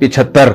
75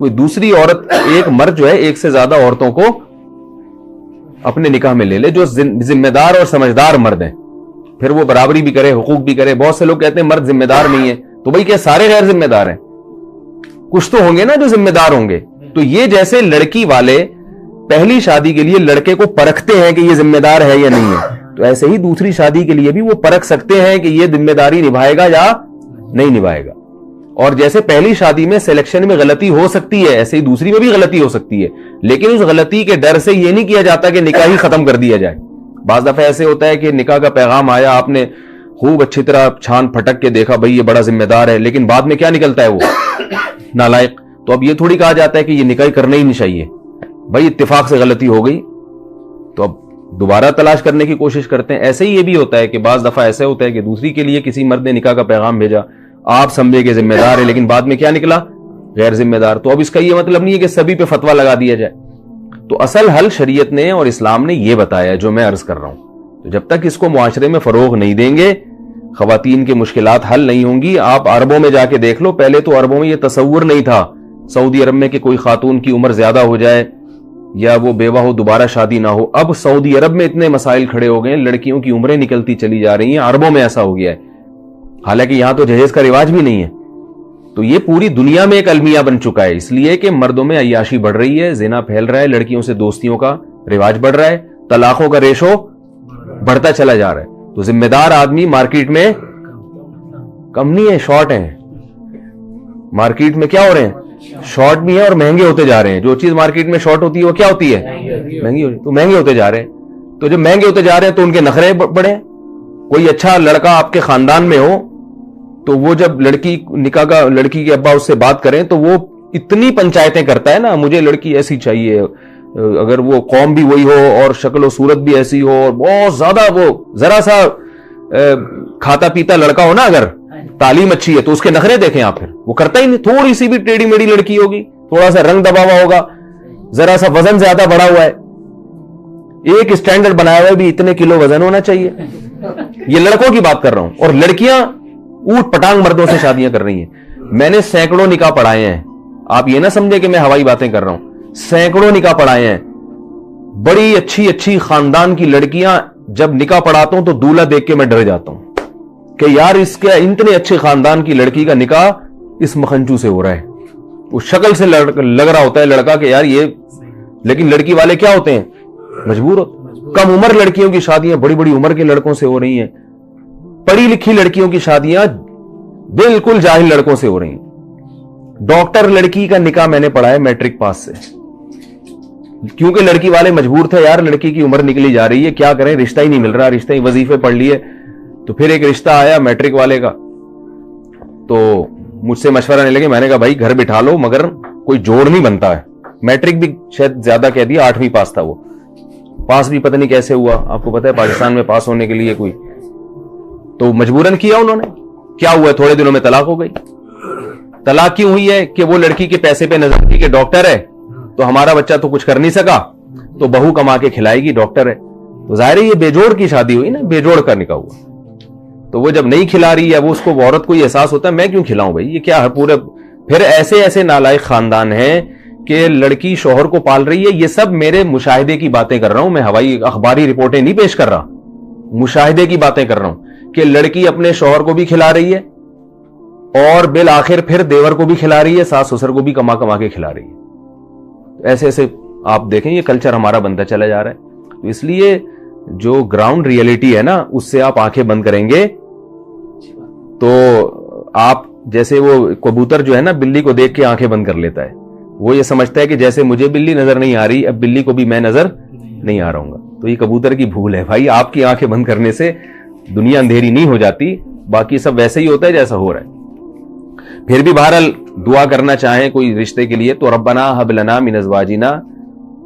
کوئی دوسری عورت, ایک مرد جو ہے ایک سے زیادہ عورتوں کو اپنے نکاح میں لے لے جو ذمہ دار اور سمجھدار مرد ہیں, پھر وہ برابری بھی کرے, حقوق بھی کرے. بہت سے لوگ کہتے ہیں مرد ذمہ دار نہیں ہے, تو بھائی کیا سارے غیر ذمہ دار ہیں؟ کچھ تو ہوں گے نا جو ذمہ دار ہوں گے. تو یہ جیسے لڑکی والے پہلی شادی کے لیے لڑکے کو پرکھتے ہیں کہ یہ ذمہ دار ہے یا نہیں ہے, تو ایسے ہی دوسری شادی کے لیے بھی وہ پرکھ سکتے ہیں کہ یہ ذمہ داری نبھائے گا یا نہیں نبھائے گا. اور جیسے پہلی شادی میں سلیکشن میں غلطی ہو سکتی ہے, ایسے ہی دوسری میں بھی غلطی ہو سکتی ہے, لیکن اس غلطی کے ڈر سے یہ نہیں کیا جاتا کہ نکاح ہی ختم کر دیا جائے. بعض دفعہ ایسے ہوتا ہے کہ نکاح کا پیغام آیا, آپ نے خوب اچھی طرح چھان پھٹک کے دیکھا بھائی یہ بڑا ذمہ دار ہے, لیکن بعد میں کیا نکلتا ہے وہ نالائق. تو اب یہ تھوڑی کہا جاتا ہے کہ یہ نکاح کرنا ہی نہیں چاہیے, بھائی اتفاق سے غلطی ہو گئی تو اب دوبارہ تلاش کرنے کی کوشش کرتے ہیں. ایسے ہی یہ بھی ہوتا ہے کہ بعض دفعہ ایسے ہوتا ہے کہ دوسری کے لیے کسی مرد نے نکاح کا پیغام بھیجا, آپ سمجھے کہ ذمہ دار ہے, لیکن بعد میں کیا نکلا غیر ذمہ دار. تو اب اس کا یہ مطلب نہیں ہے کہ سبھی پہ فتویٰ لگا دیا جائے. تو اصل حل شریعت نے اور اسلام نے یہ بتایا جو میں عرض کر رہا ہوں. تو جب تک اس کو معاشرے میں فروغ نہیں دیں گے, خواتین کی مشکلات حل نہیں ہوں گی. آپ عربوں میں جا کے دیکھ لو, پہلے تو عربوں میں یہ تصور نہیں تھا سعودی عرب میں کہ کوئی خاتون کی عمر زیادہ ہو جائے یا وہ بیوہ ہو دوبارہ شادی نہ ہو. اب سعودی عرب میں اتنے مسائل کھڑے ہو گئے ہیں, لڑکیوں کی عمریں نکلتی چلی جا رہی ہیں, عربوں میں ایسا ہو گیا ہے, حالانکہ یہاں تو جہیز کا رواج بھی نہیں ہے. تو یہ پوری دنیا میں ایک المیہ بن چکا ہے, اس لیے کہ مردوں میں عیاشی بڑھ رہی ہے, زنا پھیل رہا ہے, لڑکیوں سے دوستیوں کا رواج بڑھ رہا ہے, طلاقوں کا ریشو بڑھتا چلا جا رہا ہے. تو ذمہ دار آدمی مارکیٹ میں کم نہیں ہے, شارٹ ہیں. مارکیٹ میں کیا ہو رہے ہیں, شارٹ بھی ہیں اور مہنگے ہوتے جا رہے ہیں. جو چیز مارکیٹ میں شارٹ ہوتی ہے وہ کیا ہوتی ہے, مہنگی ہوتی ہے. تو مہنگے ہوتے جا رہے ہیں. تو جب مہنگے ہوتے جا رہے ہیں تو ان کے نخرے بڑھے. کوئی اچھا لڑکا آپ کے خاندان میں ہو تو وہ جب لڑکی نکاح کا لڑکی کے ابا اس سے بات کریں تو وہ اتنی پنچایتیں کرتا ہے نا, مجھے لڑکی ایسی چاہیے, اگر وہ قوم بھی وہی ہو اور شکل و صورت بھی ایسی ہو اور بہت زیادہ وہ ذرا سا کھاتا پیتا لڑکا ہو نا, اگر تعلیم اچھی ہے تو اس کے نخرے دیکھیں آپ, پھر وہ کرتا ہی نہیں. تھوڑی سی بھی ٹیڑھی میڑھی لڑکی ہوگی, تھوڑا سا رنگ دبا ہوا ہوگا, ذرا سا وزن زیادہ بڑھا ہوا ہے, ایک اسٹینڈرڈ بنایا ہوا ہے بھی اتنے کلو وزن ہونا چاہیے. یہ لڑکوں کی بات کر رہا ہوں. اور لڑکیاں اوٹ پٹانگ مردوں سے شادیاں کر رہی ہیں. میں نے سینکڑوں نکاح پڑھائے ہیں, آپ یہ نہ سمجھے کہ میں ہوائی باتیں کر رہا ہوں, سینکڑوں نکاح پڑھائے ہیں. بڑی اچھی اچھی خاندان کی لڑکیاں, جب نکاح پڑھاتا ہوں تو دولہا دیکھ کے میں ڈر جاتا ہوں کہ یار اس کے اتنے اچھے خاندان کی لڑکی کا نکاح اس مکھنچو سے ہو رہا ہے. اس شکل سے لگ رہا ہوتا ہے لڑکا کہ یار یہ, لیکن لڑکی والے کیا ہوتے ہیں, مجبور ہوتے. کم عمر لڑکیوں کی شادیاں بڑی بڑی عمر کے لڑکوں سے ہو رہی ہیں, پڑھی لکھی لڑکیوں کی شادیاں بالکل جاہل لڑکوں سے ہو رہی ہیں. ڈاکٹر لڑکی کا نکاح میں نے پڑھا ہے میٹرک پاس سے, کیونکہ لڑکی والے مجبور تھے, یار لڑکی کی عمر نکلی جا رہی ہے, کیا کریں, رشتہ ہی نہیں مل رہا, رشتہ ہی وظیفے پڑھ لیے. تو پھر ایک رشتہ آیا میٹرک والے کا, تو مجھ سے مشورہ نہیں لگے. میں نے کہا بھائی گھر بٹھا لو, مگر کوئی جوڑ نہیں بنتا ہے. میٹرک بھی شاید زیادہ کہہ دیا, 8ویں پاس تھا وہ, پاس بھی پتہ نہیں کیسے ہوا. آپ کو پتہ ہے پاکستان میں پاس ہونے کے لیے کوئی, تو مجبوراً کیا انہوں نے. کیا ہوا, تھوڑے دنوں میں طلاق ہو گئی. طلاق کیوں ہوئی ہے کہ وہ لڑکی کے پیسے پہ نظر تھی کہ ڈاکٹر ہے تو ہمارا بچہ تو کچھ کر نہیں سکا, تو بہو کما کے کھلائے گی, ڈاکٹر ہے. تو ظاہر ہے یہ بے جوڑ کی شادی ہوئی نا, بے جوڑ کا نکاح ہوا. تو وہ جب نہیں کھلا رہی ہے, وہ اس کو عورت کو یہ احساس ہوتا ہے میں کیوں کھلاؤں بھائی, یہ کیا ہے پورے. پھر ایسے ایسے نالائق خاندان ہیں کہ لڑکی شوہر کو پال رہی ہے. یہ سب میرے مشاہدے کی باتیں کر رہا ہوں میں, ہوائی اخباری رپورٹیں نہیں پیش کر رہا, مشاہدے کی باتیں کر رہا ہوں کہ لڑکی اپنے شوہر کو بھی کھلا رہی ہے اور بالآخر پھر دیور کو بھی کھلا رہی ہے, ساس سسر کو بھی کما کما کے کھلا رہی ہے. ایسے ایسے آپ دیکھیں یہ کلچر ہمارا بنتا چلا جا رہا ہے. تو اس لیے جو گراؤنڈ ریئلٹی ہے نا, اس سے آپ آنکھیں بند کریں گے تو آپ, جیسے وہ کبوتر جو ہے نا بلی کو دیکھ کے آنکھیں بند کر لیتا ہے, وہ یہ سمجھتا ہے کہ جیسے مجھے بلی نظر نہیں آ رہی, اب بلی کو بھی میں نظر نہیں آ رہا ہوں گا. تو یہ کبوتر کی بھول ہے بھائی, آپ کی آنکھیں بند کرنے سے دنیا اندھیری نہیں ہو جاتی, باقی سب ویسے ہی ہوتا ہے جیسا ہو رہا ہے. پھر بھی بہرحال دعا کرنا چاہیں کوئی رشتے کے لیے تو ربنا ہب لنا من ازواجنا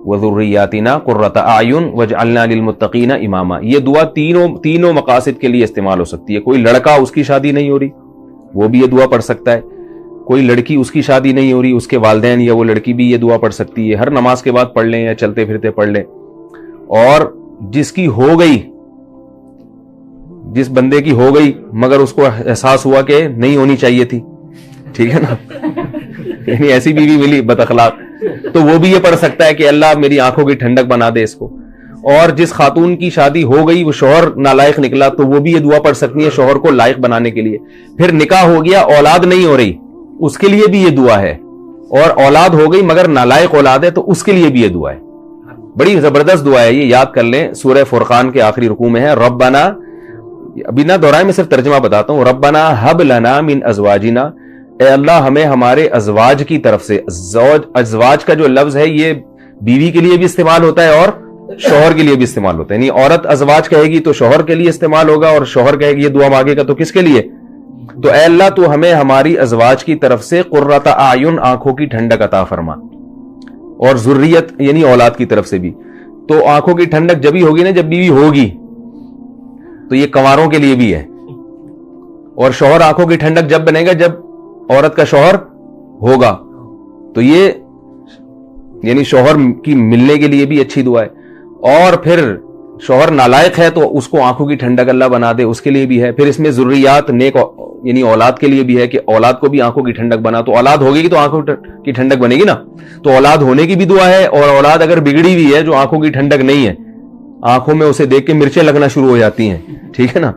وذریاتنا قرۃ اعین واجعلنا للمتقین اماما. یہ دعا تینوں مقاصد کے لیے استعمال ہو سکتی ہے. کوئی لڑکا اس کی شادی نہیں ہو رہی, وہ بھی یہ دعا پڑھ سکتا ہے. کوئی لڑکی اس کی شادی نہیں ہو رہی, اس کے والدین یا وہ لڑکی بھی یہ دعا پڑھ سکتی ہے. ہر نماز کے بعد پڑھ لیں یا چلتے پھرتے پڑھ لیں. اور جس کی ہو گئی, جس بندے کی ہو گئی مگر اس کو احساس ہوا کہ نہیں ہونی چاہیے تھی, ٹھیک ہے نا, یعنی ایسی بیوی ملی بد اخلاق تو وہ بھی یہ پڑھ سکتا ہے کہ اللہ میری آنکھوں کی ٹھنڈک بنا دے اس کو. اور جس خاتون کی شادی ہو گئی وہ شوہر نالائق نکلا تو وہ بھی یہ دعا پڑھ سکتی ہے شوہر کو لائق بنانے کے لیے. پھر نکاح ہو گیا اولاد نہیں ہو رہی اس کے لیے بھی یہ دعا ہے, اور اولاد ہو گئی مگر نالائق اولاد ہے تو اس کے لیے بھی یہ دعا ہے. بڑی زبردست دعا ہے, یہ یاد کر لیں. سورہ فرقان کے آخری رکوع میں ہے ربنا, ابھی نہ دہرائیں میں صرف ترجمہ بتاتا ہوں, ربنا حب لنا من ازواجنا, اے اللہ ہمیں ہمارے ازواج کی طرف سے. ازواج کا جو لفظ ہے یہ بیوی کے لیے بھی استعمال ہوتا ہے اور شوہر کے لیے بھی استعمال ہوتا ہے. یعنی عورت ازواج کہے گی تو شوہر کے لیے استعمال ہوگا, اور شوہر کہے گی یہ دعا مانگے گا تو کس کے لیے؟ تو اے اللہ تو ہمیں ہماری ازواج کی طرف سے قرۃ اعین, آنکھوں کی ٹھنڈک عطا فرما, اور ذریت یعنی اولاد کی طرف سے بھی. تو آنکھوں کی ٹھنڈک جبھی ہوگی نا جب بیوی ہوگی, تو یہ کنواروں کے لیے بھی ہے. اور شوہر آنکھوں کی ٹھنڈک جب بنے گا جب عورت کا شوہر ہوگا, تو یہ یعنی شوہر کی ملنے کے لیے بھی اچھی دعا ہے. اور پھر شوہر نالائق ہے تو اس کو آنکھوں کی ٹھنڈک اللہ بنا دے, اس کے لیے بھی ہے. پھر اس میں ذریات نیک یعنی اولاد کے لیے بھی ہے کہ اولاد کو بھی آنکھوں کی ٹھنڈک بنا. تو اولاد ہوگی گی تو آنکھوں کی ٹھنڈک بنے گی نا, تو اولاد ہونے کی بھی دعا ہے. اور اولاد اگر بگڑی ہوئی ہے جو آنکھوں کی ٹھنڈک نہیں ہے, آنکھوں میں اسے دیکھ کے مرچیں لگنا شروع ہو جاتی ہیں, ٹھیک ہے نا,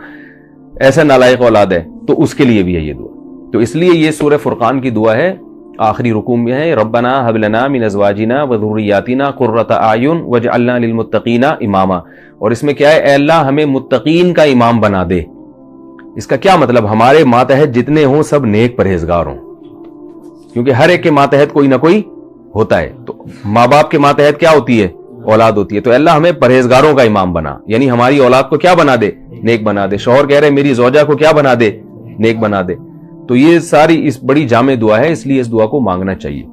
ایسا نالائق اولاد ہے, تو اس کے لیے بھی ہے یہ دعا. تو اس لیے یہ سورہ فرقان کی دعا ہے, آخری رکوع میں ہے ربنا حب لنا من ازواجنا وذریاتنا قرۃ اعین واجعلنا للمتقین اماما. اور اس میں کیا ہے, اے اللہ ہمیں متقین کا امام بنا دے. اس کا کیا مطلب, ہمارے ماتحت جتنے ہوں سب نیک پرہیزگار ہوں, کیونکہ ہر ایک کے ماتحت کوئی نہ کوئی ہوتا ہے. تو ماں باپ کے ماتحت کیا ہوتی ہے, اولاد ہوتی ہے. تو اللہ ہمیں پرہیزگاروں کا امام بنا, یعنی ہماری اولاد کو کیا بنا دے, نیک بنا دے. شوہر کہہ رہے میری زوجہ کو کیا بنا دے, نیک بنا دے. تو یہ ساری اس بڑی جامع دعا ہے, اس لیے اس دعا کو مانگنا چاہیے.